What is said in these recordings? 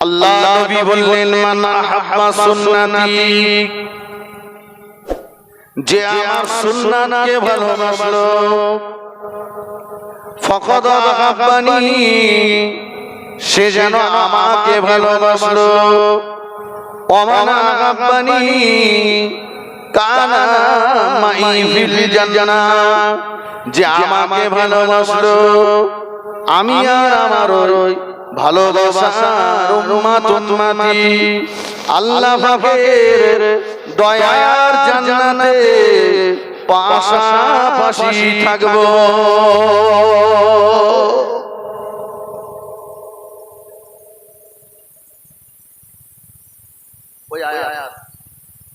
আল্লাহ নবী বললেন, মান আহাব্বা সুন্নতি, যে আমার সুন্নাতকে ভালোবাসলো, ফাকাদ আহাব্বানি, সে যেন আমাকে ভালোবাসলো। ওয়া মান আহাব্বানি কানা মাই ফিল জান্নাহ, যে আমাকে ভালোবাসলো আমি আর আমার ওই ভালোবাসার উম্মত উম্মতি আল্লাহ পাকের দয়ার জান্নাতে পাশাপাশি থাকবো। ওই আয়াত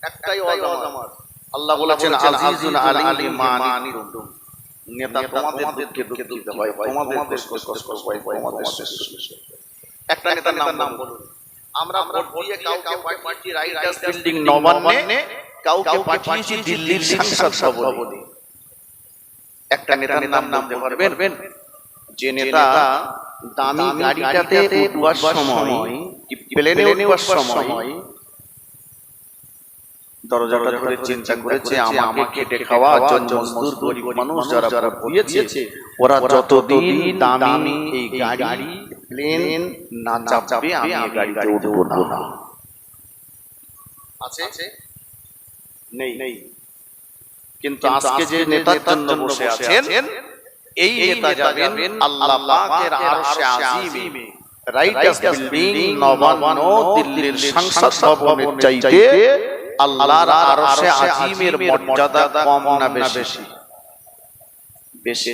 একটাই ওয়াজ আমার। আল্লাহ বলেছেন আজিজুন আলী মানিতুম, নেতা তোমাদেরকে দুঃখ দিতে হয়, তোমাদের কষ্ট হয়, তোমাদের একটা নেতার নাম বলুন। আমরা ভোট দিয়ে কাউকে পাঠিয়েছি রাইটার্স বিল্ডিং নবান্নে, কাউকে পাঠিয়েছি দিল্লির সংসদ ভবনে। একটা নেতার নাম বলতে পারবেন যে নেতা দামি গাড়িটাতে উঠবার সময়, প্লেনে উঠবার সময় দরজাটা ধরে চিন্তা করেছে আমাকে খেটে খাওয়া মজদুর গরিব মানুষ যারা যারা বইয়েছে ওরা যতদিন দামি এই গাড়ি প্লেন না চাপবে আমি এই গাড়িতে উঠবো না। আছে নেই, কিন্তু আজকে যে নেতার জন্য বসে আছেন এই নেতা যাবেন আল্লাহ পাকের আরশে আজিমে, রাইটার্স বিল্ডিং নবান্ন দিল্লির সংসদ ভবনের চাইতে আল্লাহর আরশে আজিমের মর্যাদা কম না বেশি? বেশি।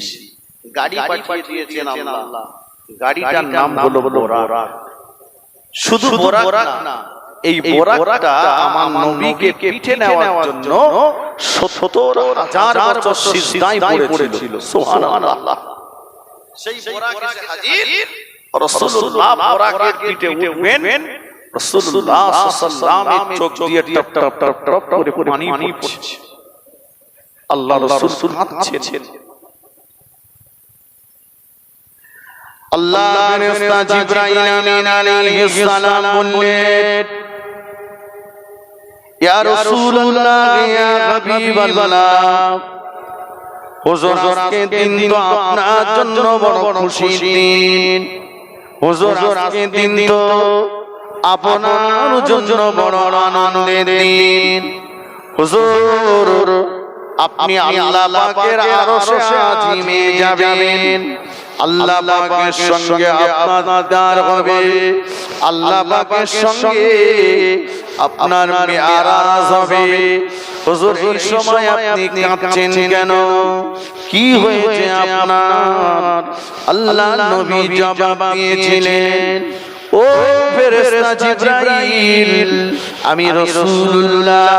গাড়ি পাঠিয়ে দিয়েছেন আল্লাহ, গাড়িটার নাম হলো বোরাক। শুধু বোরাক না, এই বোরাকটা আমার নবীকে পিঠে নেওয়ার জন্য ৭০,০০০ বছর সিজদায় পড়েছিল। সুবহানাল্লাহ। সেই বোরাক এসে হাজির, রাসূলুল্লাহ বোরাকের পিঠে উঠবেন, রাসূলুল্লাহ সাল্লাল্লাহু আলাইহি ওয়াসাল্লাম চোখ দিয়ে টপ টপ টপ টপ করে পানি পড়ছে। আল্লাহ রাসূল কাঁদছেন। আল্লাহর ফেরেশতা জিবরাইল আমিন আলাইহিস সালাম বললেন, ইয়া রাসূলুল্লাহ ইয়া হাবিবাল্লাহ, হুজুর আজকে দিন তো আপনার জন্য বড় খুশির দিন। হুজুর আজকে দিন তো আপনার জন্য বড় আনন্দের দিন। হুজুর আপনি আল্লাহ পাকের আরশে আজিমে যাবেন, আল্লাহ পাকের সঙ্গে আপনার দার হবে, আল্লাহ পাকের সঙ্গে আপনার মেরাজ হবে। হুজুর এই সময় আপনি কাঁদছেন কেন? কি হয়েছে আপনার? আল্লাহ নবী জবাব দিয়েছিলেন, ও ফেরেশতা জিবরাইল, আমি রাসূলুল্লাহ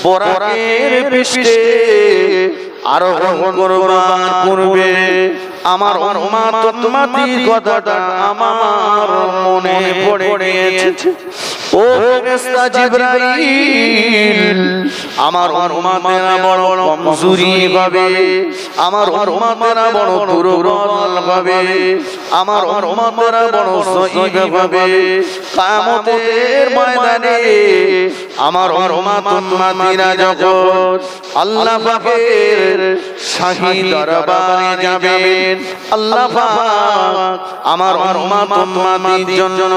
বোরাকের পৃষ্ঠে আরোহণ করবার পূর্বে আমার উম্মত উম্মতির কথাটা আমার মনে পড়ে গেছে। ও ফেরেশতা জিবরাইল, আমার উম্মতেরা বড় কমজোরি হবে, আমার উম্মতেরা বড় দুর্বল হবে, আমার উম্মতেরা বড় যঈফ হবে। কিয়ামতের ময়দানে আমার উম্মত উম্মতিরা যখন আল্লাহ পাকের শাহী দরবারে যাবেন, আল্লাহ পাক আমার উম্মত উম্মতির জন্য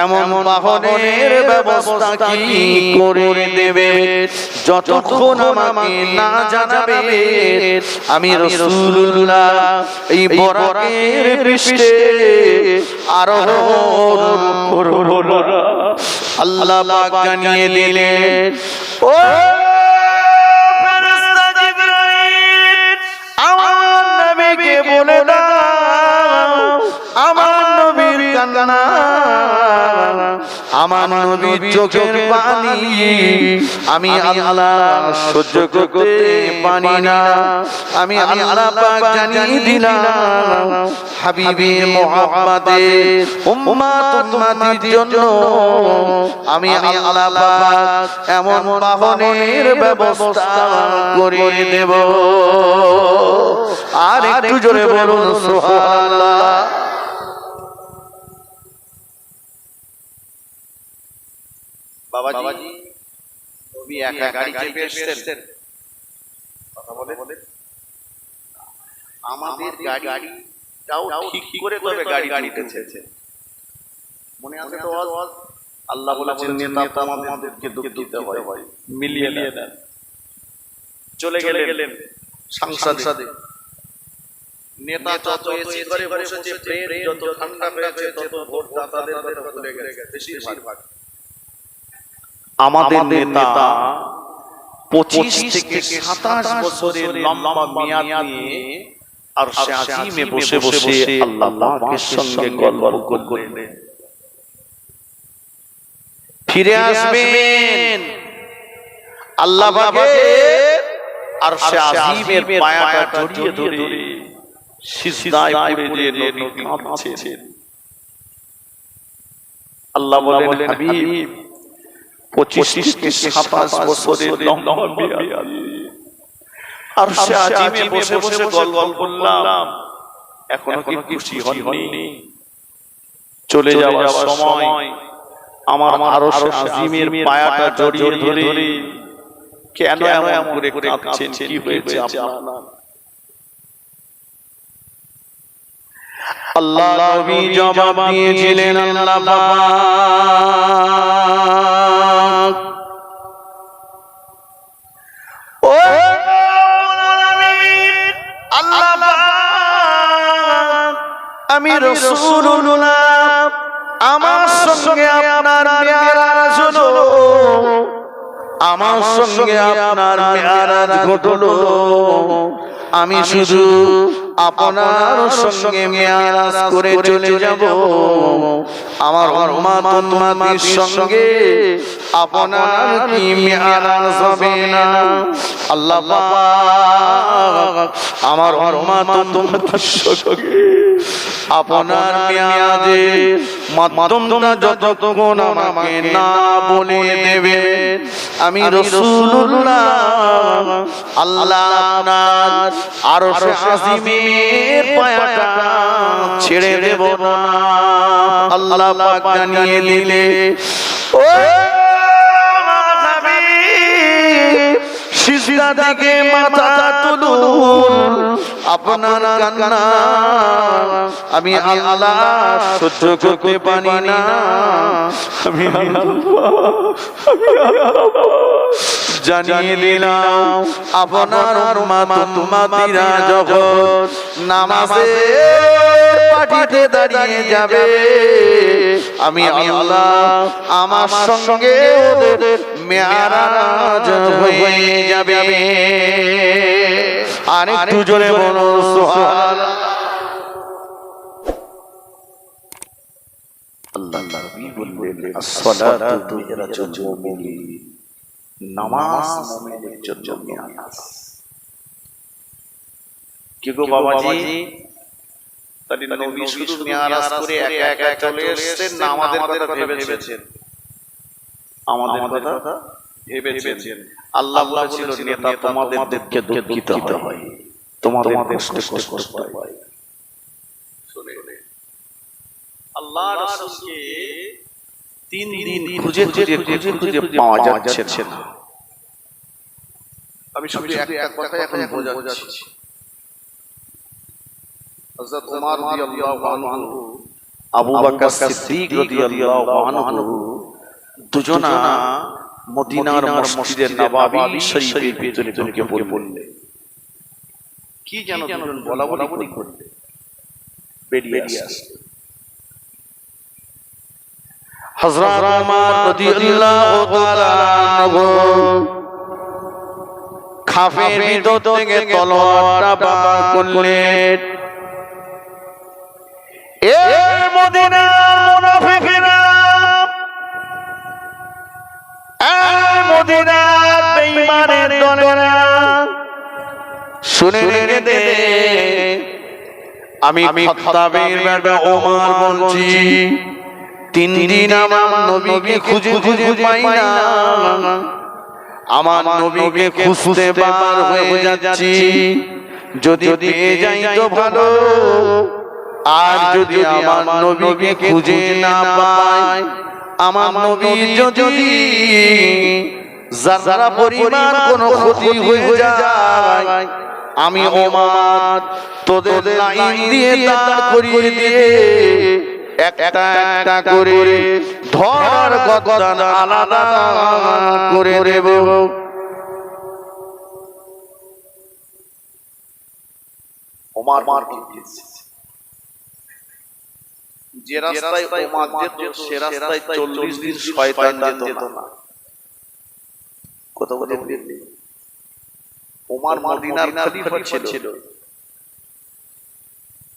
এমন বাহনের ব্যবস্থা কি করে দেবে, যতক্ষণ আমাকে না জানাবেন আমি রাসূলুল্লাহ এই বোরাকের পৃষ্ঠে আরোহণ করব না। আল্লাহ পাক জানিয়ে দিলেন, ও ফেরেশতা জিবরাইল, আমার নবীকে বলে দাও আমার নবীর কান্না, আমার নবীর চোখের পানি আমি আল্লাহ সহ্য করতে পারি না। আমি আল্লাহ পাক জানিয়ে দিলাম হাবিবের মুহাব্বতের উম্মত উম্মতির জন্য আমি আল্লাহ পাক এমন বাহনের ব্যবস্থা করে দেব। আর একটু জোরে বলুন সুবহানাল্লাহ। বাবাজি তুমি একা গাড়ি চেপে এসেছেন, কথা বলে আমাদের গাড়িটাও ঠিক করে তবে গাড়ি উঠেছে। মনে আছে তো আল্লাহ বলেছেন নেতা তোমাদেরকে দুঃখ দিতে হয়, মিলিয়ে দেন। চলে গেলেন সংসদে, নেতা যত এসি করে বসেছে, ব্রেন যত ঠান্ডা হয়েছে, তত ভোটদাতাদের কথা ভুলে গেছে বেশিরভাগ। আমাদের নেতা 25 থেকে 27 বছরের লম্বা মেয়াদ নিয়ে আর আজিমে বসে বসে আল্লাহ পাকের সঙ্গে গল্প করলেন। ফিরে আসবেন আল্লাহ পাকের আর আজিমের পায়াটা জড়িয়ে ধরে সিজদায় পড়ে নবী কাঁদছেন। আল্লাহ বলেন, হাবিব 25 থেকে 27 বছরের লম্বা মেয়াদ আর আজিমে বসে বসে গল্প করলাম, এখনো কি খুশি হননি? চলে যাওয়ার সময় আমার আরশ আজিমের পায়াটা জড়িয়ে ধরে কেন এমন করে কাঁদছেন? কি হয়েছে আপনার? আল্লাহ নবী জবাব দিয়েছিলেন, আল্লাহ পাক ও আল্লাহ পাক, আমি রাসূলুল্লাহ, আমার সঙ্গে আপনার মেরাজ হলো, আমার সঙ্গে আপনার মেরাজ ঘটলো। আমি শুধু আপনার সঙ্গে মেরাজ করে চলে যাব, আমার উম্মত উম্মতির সঙ্গে আপনার কি মেরাজ হবে না? আল্লাহ পাক আমার উম্মত উম্মতির সঙ্গে আপনার মেরাজের মাধ্যমটা যতক্ষণ আমাকে না বলে দেবেন, আমি রাসূলুল্লাহ আল্লাহ আপনার আরশ আজিমের পায়াটা ছেড়ে দেব না। আল্লাহ পাক জানিয়ে দিলে, ও হাবিব সিজদা থেকে মাথা তুলুন, আপনার কান্না আমি আল্লাহ সহ্য করতে পারি না। আমি জানিয়ে দিলাম, আপনার উম্মতিরা যখন নামাজে পাটিতে দাঁড়িয়ে যাবে, আমি আল্লাহ আমার সঙ্গে ওদের মেরাজ হয়ে যাবে। আরেকটু জোরে বলো সুবহানাল্লাহ। আল্লাহ নবী বললেন, as-salatu mi'rajul mu'min, নামাজ মুমিনের জন্য মিরাজ। কি গো বাবাজি, তাহলে নবী শুধু মিরাজ করে একা একা চলে এসেছেন না আমাদের কথা ভেবেছেন? আমাদের কথা ভেবেছেন। আল্লাহ বলেছিল, নেতা তোমাদের দুঃখে দুঃখিত হয়, তোমাদের কষ্ট হয়। শুনে আল্লাহ রাসূলকে 3 দিন খুঁজে পাওয়া যাচ্ছে না। আমি শুধু একটা কথা এখন বোঝাচ্ছি। হযরত ওমর রাদিয়াল্লাহু আনহু, আবু বকর সিদ্দিক রাদিয়াল্লাহু আনহু দুজনা মদিনার মসজিদে নববী শরীফের ভিতরে ঢুকে পড়লেন। কি যেন দুজন বলাবলি করতে বেরিয়ে আসলেন। হযরত ওমর রাদিয়াল্লাহু তাআলা আনহু খাফের ভিতর থেকে তলোয়ারটা বার করলেন। এ মদিনার মুনাফিকরা, এ মদিনার বেঈমানের দলেরা, শুনে রেখে দে, আমি খাত্তাবের বেটা ওমর বলছি, 3 দিন আমার নবীকে খুঁজে পাই না, আমার নবীকে খুঁজতে বার হয়ে যাচ্ছি। যদি পেয়ে যাই তো ভালো, আর যদি আমার নবীকে খুঁজে না পাই আমার নবীর যদি যারা পরিমাণ কোনো ক্ষতি হয়ে যায়, আমি ওমর তোদের লাইন দিয়ে দাঁড় করিয়ে দিয়ে একটা একটা করে ধর গর্দান আলাদা করে দেব। ওমর যে রাস্তায় ওমর যেত সে রাস্তায় 40 দিন শয়তান যেত না। কত বলে ওমর মদিনার খলিফা ছিল।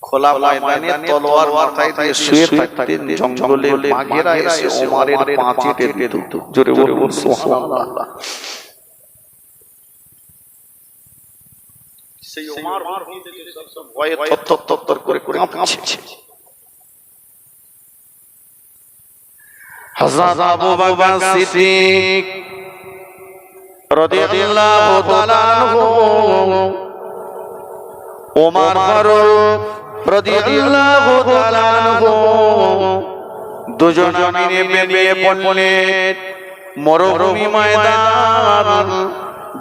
খোলা ময়দানে তলোয়ার মাথায় দিয়ে শুয়ে থাকতেন, জঙ্গলে বাঘেরা এসে ওমরের পাঁচে টেনে দিত। জোরে বলুন সুবহানাল্লাহ। সেই ওমর ভয়ে থরথর করে কাঁপছে। হযরত আবু বকর সিদ্দিক রাদিয়াল্লাহু তাআলা আনহু, ওমর ফারুক রাদিয়াল্লাহু তাআলা আনহু দুজন মিলে বেরিয়ে পড়লেন মরুভূমি ময়দান।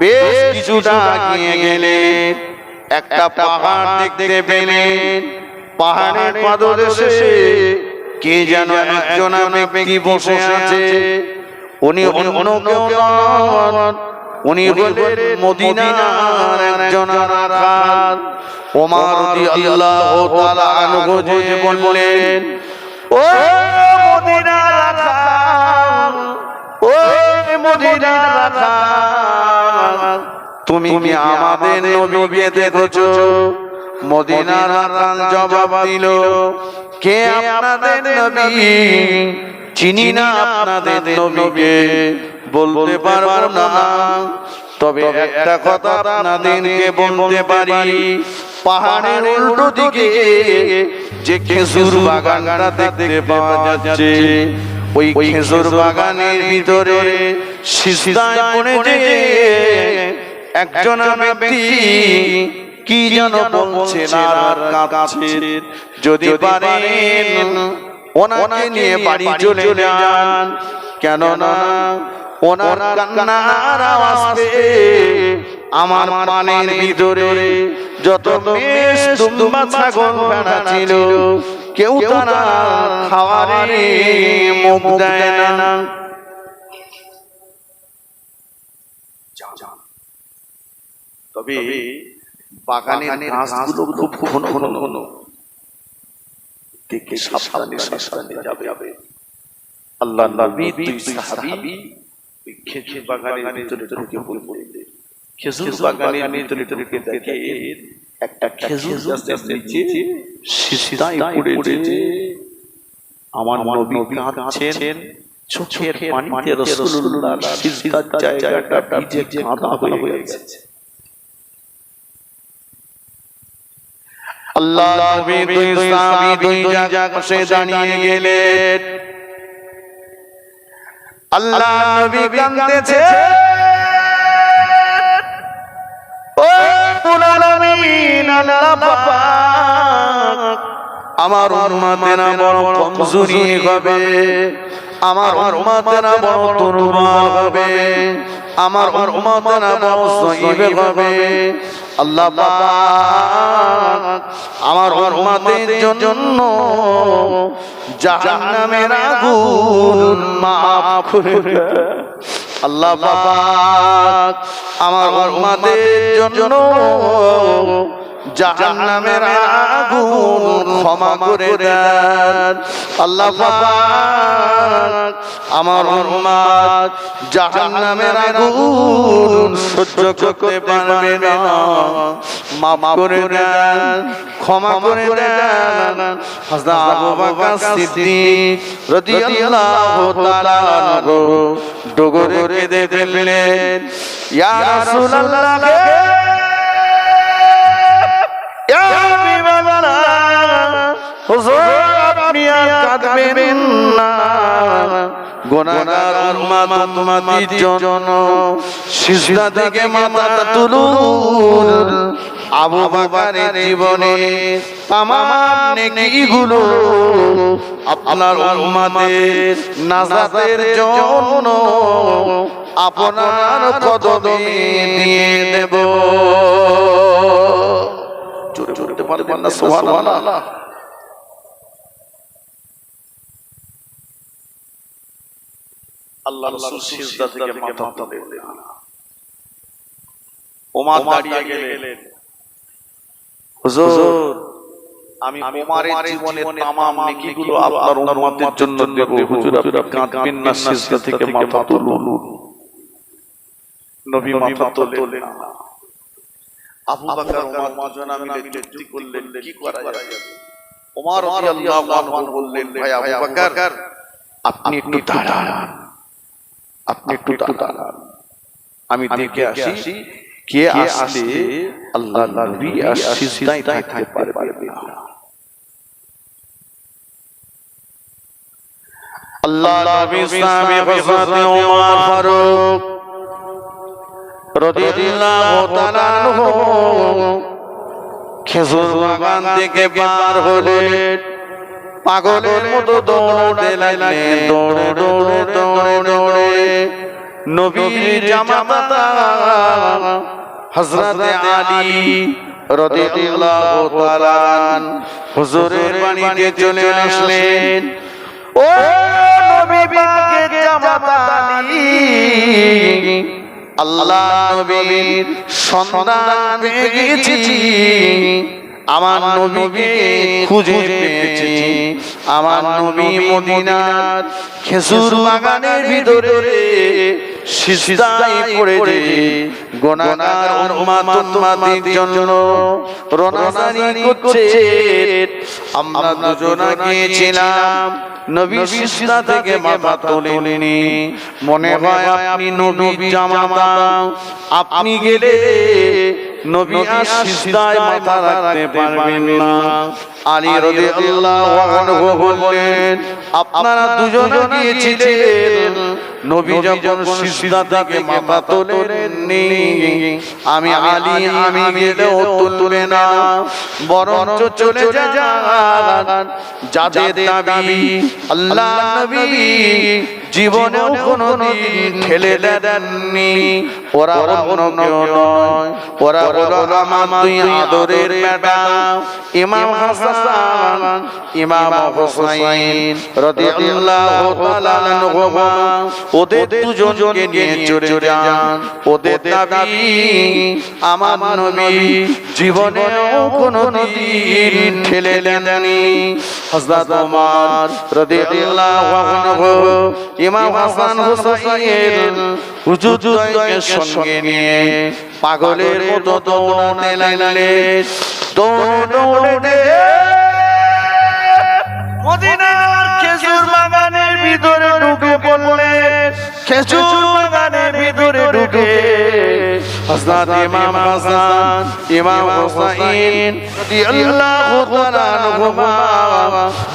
বেশ কিছুটা এগিয়ে গেলেন, একটা পাহাড় দেখতে পেলেন। পাহাড়ের পাদদেশে কে যেন একজন ব্যক্তি বসে আছে। উনি অন্য কেউ নন, উনি হলেন মদিনার একজন রাখাল। ওমর রাদিয়াল্লাহু তাআলা আনহু যে বললেন, ও মদিনার রাখাল, ও মদিনার রাখাল, তুমি কি আমাদের নবীকে দেখেছো? মদিনার রাখাল জবাব দিল, কে আপনাদের নবী? চিনি না আপনাদের নবীকে, বলতে পারবো না। তবে একটা কথা আপনাদেরকে বলতে পারি, পাহাড়ের উল্টো দিকে যে খেজুর বাগানটা দেখতে পাওয়া যাচ্ছে, ওই খেজুর বাগানের ভিতরে সিজদায় পড়ে একজন ব্যক্তি কি যেন বলছেন আর কাঁদছেন। যদি পারেন ওনাকে নিয়ে বাড়ি চলে যান, কেননা ওনার কান্নার আওয়াজ পেয়ে আমার পানের ভিতরে যত মেষ দুম্বা ছাগল ভেড়া ছিল কেউ তারা খাওয়ারে মুখ দেয় না। তবে বাগানের ঘাসগুলো খুব ঘন ঘন ঘন, দেখে সাবধানে সাবধানে যাবে। আল্লাহ নবী দুই সাহাবী খেজুর বাগানের ভিতরে ঢুকে পড়লেন। খেজুর বাগানের ভিতরে ঢুকে দেখে একটা খেজুর গাছের নিচে সিজদায় পড়েছে আমার নবী কাঁদছেন। চোখের পানিতে রাসূলুল্লাহর সিজদার জায়গাটা ভিজে কাদা হয়ে গেছে। আল্লাহ নবী দুই সাহাবী দুই জায়গায় দাঁড়িয়ে গেলেন। আল্লাহ নবী কাঁদতেছে, ও রব্বুল আলামিন, আল্লাহ পাক, আমার উম্মতেরা বড় কমজোরি হবে, আমার উম্মতেরা বড় দুর্বল হবে, আমার উম্মতেরা বড় যঈফ হবে। আল্লাহ পাক আমার উম্মতের জন্য জাহান্নামের আগুন মাফ করে দেন। আল্লাহ পাক আমার উম্মতের জন্য জাহান্নামের আগুন ক্ষমা করে দেন। আল্লাহ পাক আমার উম্মত জাহান্নামের আগুন সহ্য করতে পারবে না, মাফ করে দেন, ক্ষমা করে দেন। হযরত আবু বকর সিদ্দিক রাদিয়াল্লাহু তাআলা আনহু ডগরে কেঁদে ফেললেন, ইয়া রাসূলুল্লাহ, আপনি আর কাঁদবেন না, গুনাহগার উম্মত উম্মতির জন্য সিজদা থেকে মাথা তুলুন, আবু বকরের জীবনে তামাম নেকিগুলো আপনার উম্মতের নাজাতের জন্য আপনার কদমে দিয়ে দেব। জোরে জোরে বলবেন না সুবহানাল্লাহ। আল্লাহ রাসূল সিজদা থেকে মাথা তুললেন। ওমর দাঁড়িয়ে গেলেন, হুজুর আমি ওমরের জীবনের তামাম নেকিগুলো আপনার উম্মতের জন্য দেব। হুজুর আপনি কাঁদবেন না, সিজদা থেকে মাথা তুলুন। নবী মাথা তুললেন। আবু বকর ওমর দুজনে মিলে যুক্তি করলেন কি করা যাবে। ওমর রাদিয়াল্লাহু আনহু বললেন, ভাই আবু বকর আপনি একটু দাঁড়ান, আপনি একটু দাঁড়ান, আমি দেখে আসি কে আসলে আল্লাহর নবী আর সিজদায় থাকতে পারবে না। আল্লাহ নবী সাহাবী হযরত ওমর ফারুক রাদিয়াল্লাহু তাআলা আনহু খেজুর বাগান থেকে বার হলেন, পাগলের মতো দৌড়তে লাগলেন, দৌড়ে দৌড়ে দৌড়ে দৌড়ে নবীর জামাতা হযরত আলী রাদিয়াল্লাহু তাআলা হুজুরের বাড়িতে চলে আসলেন। ও নবী পাকের জামাতা আলী, আল্লাহ নবীর সন্ধান পেয়ে গেছি, আমার নবীকে খুঁজে পেয়েছি। আমার নবী মদিনার খেজুর বাগানের ভিতরে সিজদায় পড়ে গুনাহগার উম্মতের জন্য রোনাজানি করছে। আমরা দুজনে গিয়েছিলাম, নবী সিজদা থেকে মাথা তোলেননি। মনে হয় আপনি নবীর জামাতা, আপনি গেলে নবী আর সিজদায় মাথা রাখতে পারবেন না। আলী রাদিয়াল্লাহু আনহু বললেন, আপনারা দুজনে গিয়েছিলেন, নবী যখন সিজদা থেকে মাথা তোলেননি, আমি আলী আমি গেলেও তুলবে না, বরঞ্চ চলে যান যাদের দাবি আল্লাহ নবী জীবনেও কোনোদিন ঠেলে দেননি। ওরা অন্য কেউ নয়, ওরা হলো আমার দুই আদরের বেটা ইমাম হাসান, ইমাম হুসাইন রাদিয়াল্লাহু তাআলা আনহুমা। ওদের দুজনকে নিয়ে চলে যান, ওদের দাবি আমার নবী জীবনেও কোনোদিন ঠেলে দেননি। হযরত ওমর রাদিয়াল্লাহু আনহু ইমাম হাসান হুসাইন হুজুরকে সঙ্গে নিয়ে পাগলের মতো দৌড়াতে লাগলেন। দৌড়ে দৌড়ে মদিনার খেজুর বাগানের ভিতরে ঢুকে পড়লেন। খেজুর বাগানের ভিতরে ঢুকে হযরত ইমাম হাসান ইমাম হুসাইন রাদিয়াল্লাহু তাআলা আনহুমা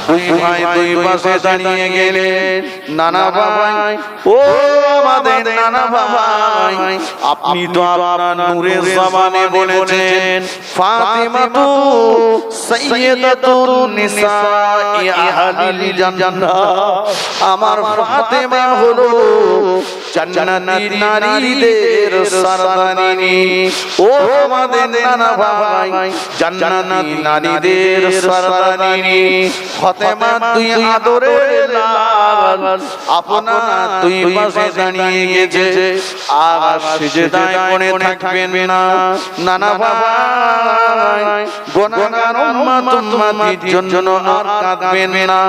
দুই ভাই দুই পাশে দাঁড়িয়ে গেলেন। নানা ভাই, ও আমাদের নানা ভাই, আপনি তো আপনার নূরের জবানে বলেছেন ফাতিমা তু সাইয়্যিদাতুন নিসাই আহলিল জান্নাহ, আমার ফাতিমা হলো জান্নাতি নারীদের সরদারিনী। ও আমাদের নানা ভাই, জান্নাতি নারীদের সরদারিনী ফাতিমা দুই আদরের লাল আপনার দুই পাশে দাঁড়িয়ে গেছে, আর সিজদায় পড়ে থাকবেন না। নানা ভাই, গুনাহগার উম্মতের জন্য আর কাঁদবেন না।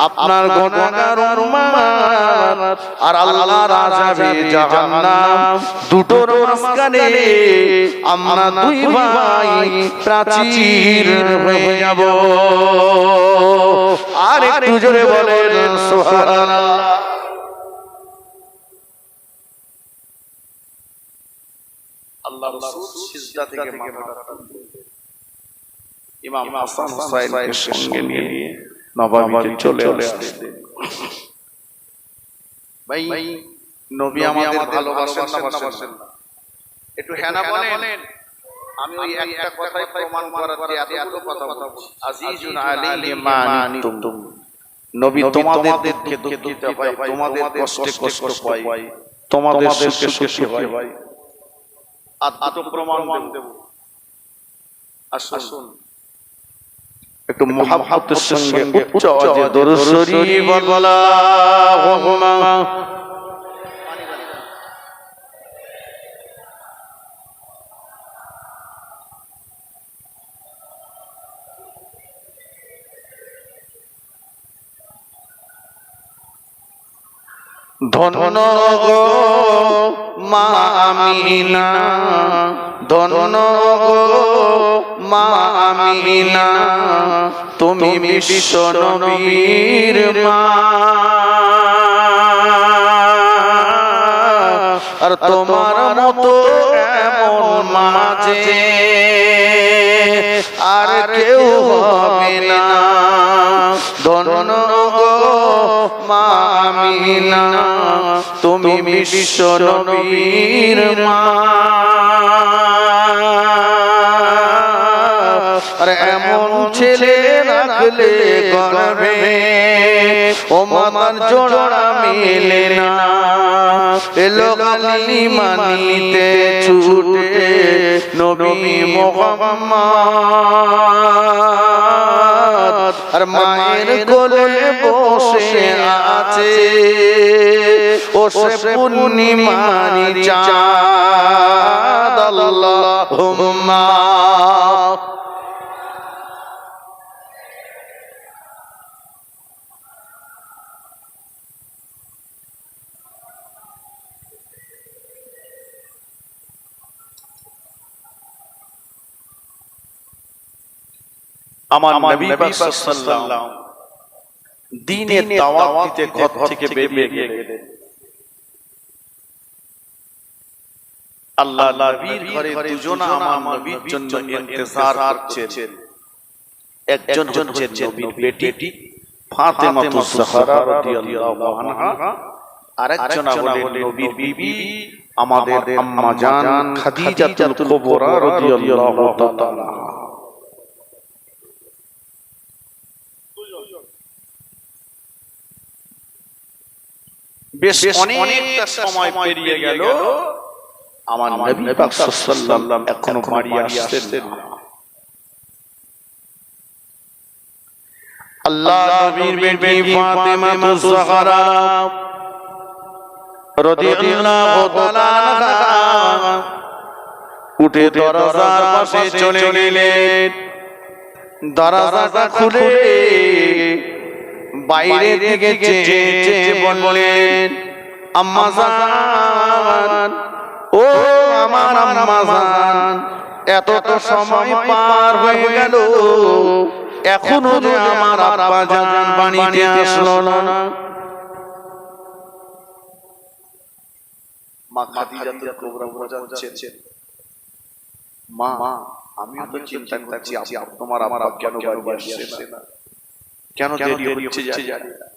আপনার গুনাহগার উম্মত আর আল্লাহর আযাবে জাহান্নাম দুটোর মাঝখানে আমরা দুই ভাই প্রাচীর হয়ে যাব। আর একটু জোরে বলেন সুবহানাল্লাহ। আল্লাহ রাসূল সিজদা থেকে মাথা তুললেন, ইমাম হাসান হুসাইনকে সঙ্গে নিয়ে নববীতে চলে আসলেন। ভাই নবী আমাদের ভালোবাসেন না বাসেন না? একটু হ্যাঁ না বলেন। আমি ওই একটা কথাই প্রমাণ করাতে এতগুলো কথা বলছি। আজিজুন আলাইহি মা আনিতুম, নবী তোমাদের দুঃখে দুঃখিত হয়, তোমাদের কষ্টে কষ্ট পাই, তোমাদের সুখে সুখী হয়। আর দুটো প্রমাণ দেব। আসুন একটু মুহাব্বতের সঙ্গে উচ্চ আওয়াজে দরুদ শরীফ আল্লাহুম্মা ধন্য গো মা আমিনা, ধন্য গো মা আমিনা, তুমি বিশ্ব নবীর মা। আর তোমার মতো এমন মা যে আর কেউ হবে না। ধন্য গো মা আমিনা, তুমি বিশ্ব নবীর মা। আর এমন ছেলে রাখলে গর্ভে ও মাতার জোড়া মেলে না। এলো গালি মানিতে ছুটে নবী মুহাম্মদ, আর মায়ের কোলে বসে আছে ও সে পূর্ণিমারি চাঁদ। আল্লাহুম্মা আমার নবী পাক সাল্লাল্লাহু দ্বীনের দাওয়াত দিতে ঘর থেকে বেরিয়ে গেলেন। আল্লাহ নবীর ঘরে দুজন আমার নবীর জন্য ইন্তজার করছেন। একজন হচ্ছেন নবীর বেটি ফাতেমাতুজ জাহরা রাদিয়াল্লাহু আনহা, আরেকজন হলেন নবীর বিবি আমাদের আম্মা জান খাদিজাতুল কুবরা রাদিয়াল্লাহু তাআলা। বেশ অনেকটা সময় পেরিয়ে গেল, আমার নবী পাক সাল্লাল্লাহু এখনো বাড়ি আসছেন না। আল্লাহ নবীর বেটি ফাতেমাতুজ জাহরা রাদিয়াল্লাহু তাআলা আনহা উঠে দরজার পাশে চলে গেলেন। দরজাটা খুলে বাইরে দিকে চেয়ে বললেন, আম্মা জান, ও আমার আম্মা জান, এতটা সময় পার হয়ে গেল, এখনো যে আমার আব্বা জান বাড়িতে আসলো না। মা খাদিজাতুল কুবরা বোঝাচ্ছেন, মা আমিও তো চিন্তা করছি তোমার আমার কেন বাড়ি আসছে না, কেন দেরি হচ্ছে জানি না।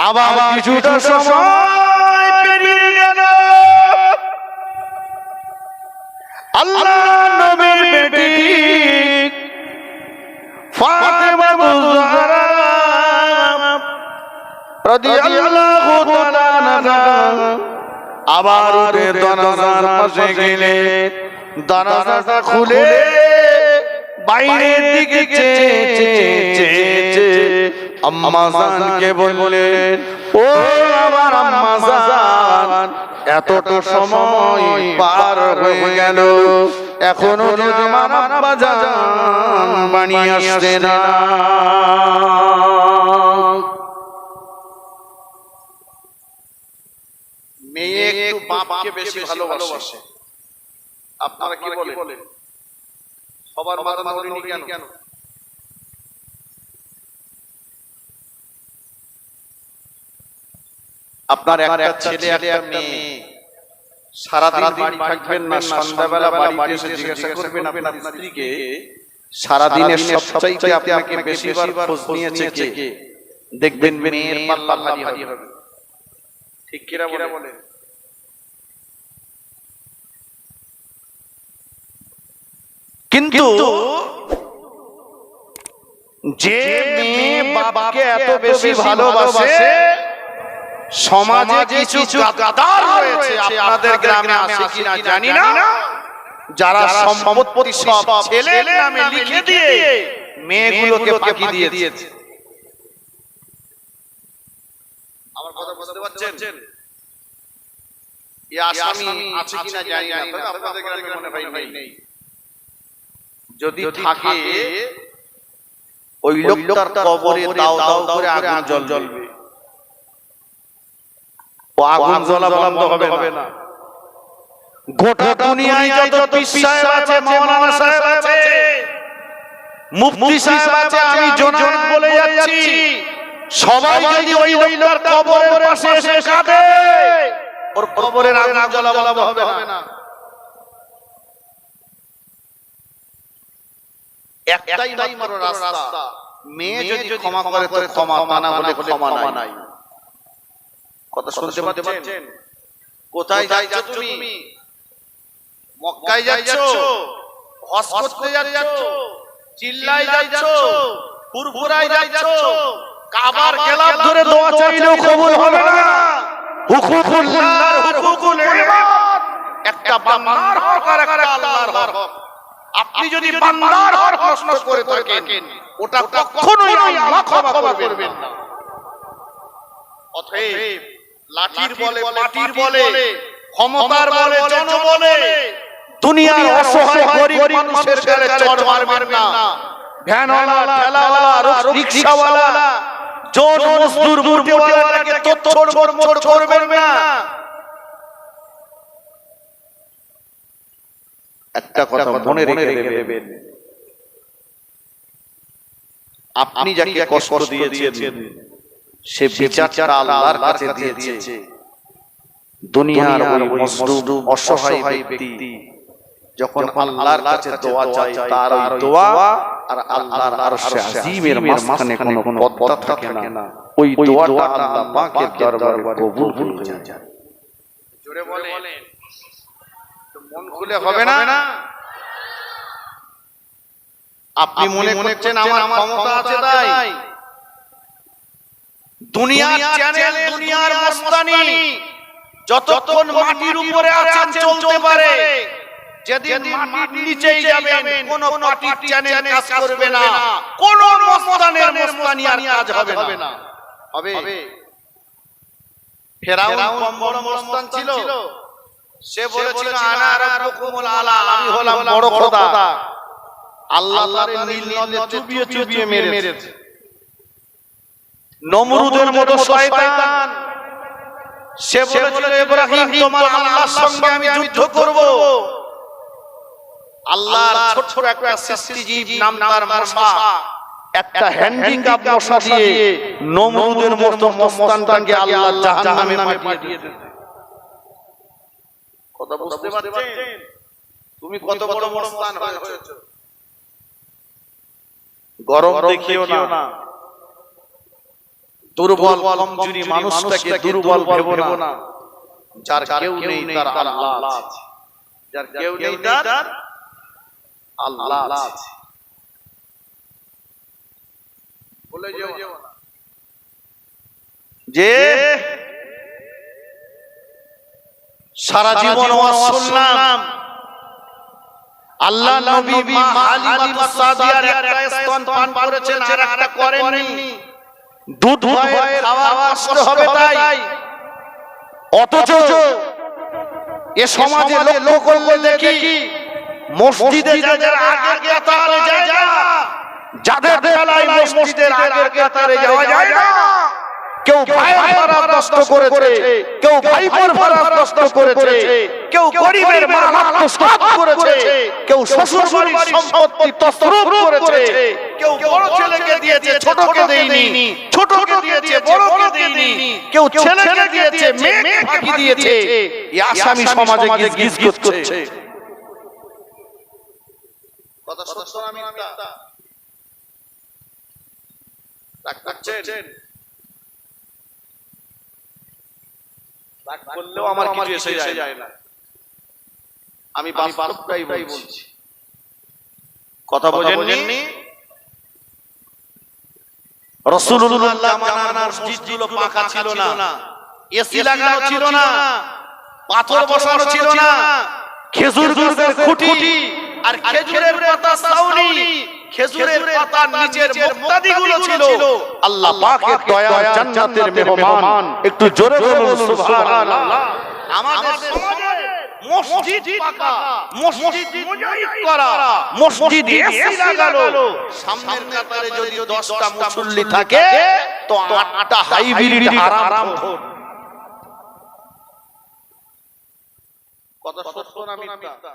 আবার কিছুটা সময় পেরিয়ে গেল, আল্লাহ নবীর বেটি ফাতেমাতুজ জাহরা রাদিয়াল্লাহু তাআলা আনহা আবার উঠে দরজার পাশে গেলেন। দরজাটা খুলে বাইরের দিকে চেয়ে আম্মা জানকে বললেন, ও আমার আম্মা জান, এতটা সময় পার হয়ে গেল, এখনো যে আমার আব্বা জান বাড়ি আসছে না। মেয়ে একটু বাপকে বেশি ভালোবাসে। আপনারা কি বলেন? সবার মাথা নড়েনি কেন? আপনার একটা ছেলে একটা মেয়ে সারাদিন বাড়ি থাকবেন না, সন্ধ্যাবেলা বাড়িতে এসে জিজ্ঞাসা করবেন আপনার স্ত্রীকে সারাদিনের সবচাইতে আপনাকে বেশিবার খোঁজ নিয়েছে কে, দেখবেন মেয়ের পাল্লা ভারী হবে। ঠিক কিনা বলেন? কিন্তু যে মেয়ে বাবাকে এত বেশি ভালোবাসে, সমাজে কিছু গাদ্দার রয়েছে, আপনাদের গ্রামে আছে কিনা জানি না, যারা সম্পত্তি সব ছেলের নামে লিখে দিয়ে মেয়েগুলোকে ফাঁকি দিয়েছে। আমার কথা বুঝতে পারছেন? এই আসামি আছে কিনা জানি না, তবে আপনাদের গ্রামে মনে হয় নেই। যদি থাকে, ওই লোকটার কবরে দাও দাও করে আগুন জ্বলবে। ও আগুন জ্বলা বন্ধ হবে না। গোটা দুনিয়ায় যত পীর সাহেব আছে, মাওলানা সাহেব আছে, মুফতি সাহেব আছে, আমি জোনায়েত বলে যাচ্ছি, সবাই যদি ওই লোকটার কবরের পাশে এসে কাঁদে, ওর কবরের আগুন জ্বলা বন্ধ হবে না। একটাই মাত্র রাস্তা, মেয়ে যদি ক্ষমা করে তো ক্ষমা, তা না হলে ক্ষমা নাই। কথা শুনতে পাচ্ছেন? কোথায় যাচ্ছ তুমি? মক্কায় যাচ্ছ, হজ করতে যাচ্ছ, চিল্লায় যাচ্ছ, ফুরফুরায় যাচ্ছ, কাবার গেলাপ ধরে দোয়া চাইলেও কবুল হবে না। হুকুকুল্লাহ, হুকুকুল ইবাদ, একটা বান্দার হক আর একটা আল্লাহর হক। আপনি যদি বান্দার হক নষ্ট করে থাকেন, ওটা কখনোই আল্লাহ ক্ষমা করবেন না। অতএব লাঠির বলে, পাটির বলে, ক্ষমতার বলে, জন বলে, দুনিয়ার অসহায় গরিব মানুষের গালে চড় মারবেন না। ভ্যানওয়ালা, ঠেলাওয়ালা, রিকশাওয়ালা, জোর মজদুর, মুটিওয়ালাকে তোড় মোড় করবেন না। একটা কথা মনে রেখে দেবেন, আপনি যাকে কষ্ট দিয়েছেন, সে বিচারটা আল্লাহর কাছে দিয়েছে। দুনিয়ার ওই মজলুম অসহায় ব্যক্তি যখন আল্লাহর কাছে দোয়া চায়, তার ওই দোয়া আর আল্লাহর আরশে আজিমের মাঝখানে কোনো পর্দা থাকে না। ওই দোয়াটা আল্লাহ পাকের দরবারে কবুল হয়ে যায়। জোরে বলেন, মন খুলে হবে না। আপনি মনে করছেন আমার ক্ষমতা আছে তাই? দুনিয়ার চ্যানেল, দুনিয়ার মস্তানি যতক্ষণ মাটির উপরে আছেন চলতে পারে, যেদিন মাটির নিচেই যাবেন, কোন পার্টির চ্যানেল কাজ করবে না, কোন মস্তানের মস্তানি আর কাজ হবে না। হবে ফেরাউন কম বড় মস্তান ছিল? সে বলেছিল আনা রাব্বুকুমুল আলা, আমি হলাম বড় খোদা। আল্লাহ তারে নীল নদে চুবিয়ে চুবিয়ে মেরেছে। নমরুদের মতো শয়তান, সে বলেছিল ইব্রাহিম তোমার আল্লাহর সঙ্গে আমি যুদ্ধ করব। আল্লাহর ছোট ছোট একটা সৃষ্টিজীব নাম তার মশা, একটা হ্যান্ডিক্যাপ মশা দিয়ে নমরুদের মতো মস্তানটাকে আল্লাহ জাহান্নামে পাঠিয়ে দিলেন। কথা বুঝতে পারছেন? তুমি কত বড় মস্তান হয়েছো। গরম দেখিও না, দুর্বল কমজোরি মানুষটাকে দুর্বল ভেবো না। যার কেউ নেই তার আল্লাহ আছে, যার কেউ নেই তার আল্লাহ আছে। বলে যেও না যে সারা জীবন ওয়াজ শুনলাম, আল্লাহ নবী মা হালিমা সাদিয়ার একটা স্তন পান করেছেন আর একটা করেননি। দুধ ভয়ে খাওয়া কষ্ট হবে তাই, অথচ এ সমাজে লোক করলে দেখি মসজিদে যারা আগের কাতারে যায়, যাদের বেলায় মসজিদের আগের কাতারে যাওয়া যায় না, কেউ ভাইয়ের ভাড়া নষ্ট করেছে, কেউ ভাইপোর ভাড়া নষ্ট করেছে, কেউ গরিবের মাল আত্মসাৎ করেছে, কেউ শ্বশুর বাড়ির সম্পত্তি তছরূপ করেছে, কেউ বড় ছেলেকে দিয়েছে ছোটকে দেয়নি, ছোটকে দিয়েছে বড়কে দেয়নি, কেউ ছেলেকে দিয়েছে মেয়েকে ফাঁকি দিয়েছে। এই আসামি সমাজে গিজগিজ করছে। কথা সত্য না মিথ্যা? রাগ করছেন? রাগ করলেও আমার কিছু এসে যায় না। আমি বাস্তবটাই বলছি। কথা বোঝেননি? রাসূলুল্লাহ জামানার মসজিদগুলো পাকা ছিল না, এসি লাগানো ছিল না, পাথর বসানো ছিল না, খেজুর গাছের খুঁটি আর খেজুরের পাতা ছাউনি, খেজুরের পাতার নিচের মুক্তাদিগুলো ছিল আল্লাহ পাকের দয়ার জান্নাতের মেহমান। একটু জোরে বলুন সুবহানাল্লাহ। আমাদের সমাজে মসজিদ পাকা, মসজিদ মুজাহিদ করা, মসজিদ এসি লাগানো, সামনের কাতারে যদি 10টা মুসল্লি থাকে তো 8টা হাইব্রিড হারামখোর। কথা সত্য না মিথ্যা?